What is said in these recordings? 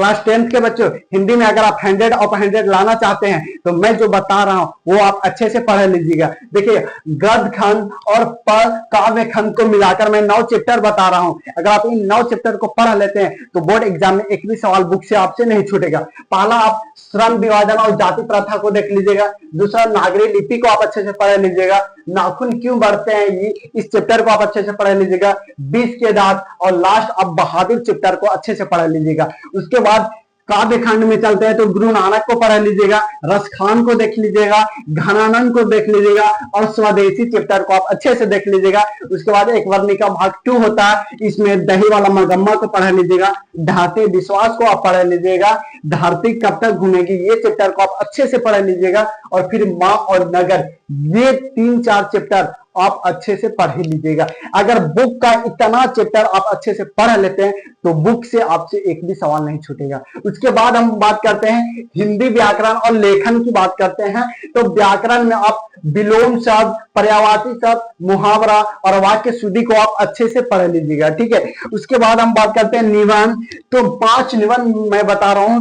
Class 10th के बच्चों, हिंदी में अगर आप 100 ऑफ 100 लाना चाहते हैं तो मैं जो बता रहा हूं वो आप अच्छे से पढ़ लीजिएगा। देखिए, गद्य खंड और काव्य खंड को मिलाकर मैं 9 चैप्टर बता रहा हूं। अगर आप इन 9 चैप्टर को पढ़ लेते हैं तो बोर्ड एग्जाम में एक भी सवाल बुक से आपसे नहीं छूटेगा। पहला, आप श्रम विभाजन और जाति प्रथा को देख लीजिएगा। दूसरा, नागरी लिपि को आप अच्छे से पढ़ लीजिएगा। नाखून क्यों बढ़ते हैं, ये इस चैप्टर को आप अच्छे से पढ़ लीजिएगा। 20 के दांत और लास्ट आप बहादुर चैप्टर को अच्छे से पढ़ लीजिएगा। उसके बाद काव्य खंड में चलते हैं तो गुरु नानक को पढ़ लीजिएगा, रसखान को देख लीजिएगा, घनानंद को देख लीजिएगा और स्वदेशी चैप्टर को आप अच्छे से देख लीजिएगा। उसके बाद एक वर्णिका भाग 2 होता है, इसमें दही वाला मगम्मा को पढ़ लीजिएगा। धरती विश्वास को आप पढ़ लीजिएगा। धरती कब तक घूमेगी, ये चैप्टर को आप अच्छे से पढ़ लीजिएगा। और फिर माँ और नगर, ये 3-4 चैप्टर आप अच्छे से पढ़ लीजिएगा। अगर बुक का इतना चैप्टर आप अच्छे से पढ़ लेते हैं तो बुक से आपसे एक भी सवाल नहीं छूटेगा। उसके बाद हम बात करते हैं हिंदी व्याकरण और लेखन की बात करते हैं। तो व्याकरण में आप विलोम शब्द, पर्यायवाची शब्द, मुहावरा और वाक्य शुद्धि को आप अच्छे से पढ़ लीजिएगा, ठीक है। उसके बाद हम बात करते हैं निबंध। तो 5 निबंध मैं बता रहा हूं,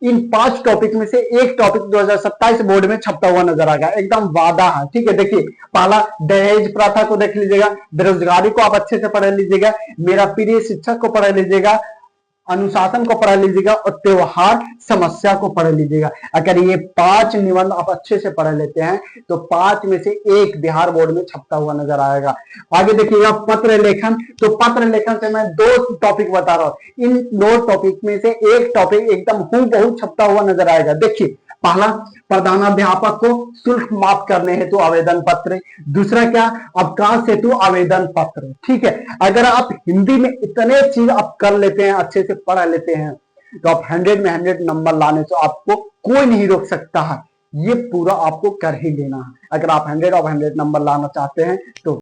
इन 5 टॉपिक में से एक टॉपिक 2027 बोर्ड में छपता हुआ नजर आएगा, एकदम वादा है, ठीक है। देखिए, पहला दहेज प्रथा को देख लीजिएगा, बेरोजगारी को आप अच्छे से पढ़ लीजिएगा, मेरा प्रिय शिक्षक को पढ़ लीजिएगा, अनुशासन को पढ़ लीजिएगा और त्योहार समस्या को पढ़ लीजिएगा। अगर ये 5 निबंध आप अच्छे से पढ़ लेते हैं तो 5 में से एक बिहार बोर्ड में छपता हुआ नजर आएगा। आगे देखिएगा पत्र लेखन। तो पत्र लेखन से मैं 2 टॉपिक बता रहा हूं, इन 2 टॉपिक में से एक टॉपिक एकदम हूबहू छपता हुआ नजर आएगा। देखिए, पहला, प्रधानाध्यापक को शुल्क माफ करने हेतु आवेदन पत्र। दूसरा क्या, अवकाश हेतु आवेदन पत्र, ठीक है। अगर आप हिंदी में इतने चीज आप कर लेते हैं, अच्छे से पढ़ लेते हैं, तो आप 100 में 100 नंबर लाने से आपको कोई नहीं रोक सकता है। ये पूरा आपको कर ही लेना है अगर आप 100 ऑफ 100 नंबर लाना चाहते हैं तो।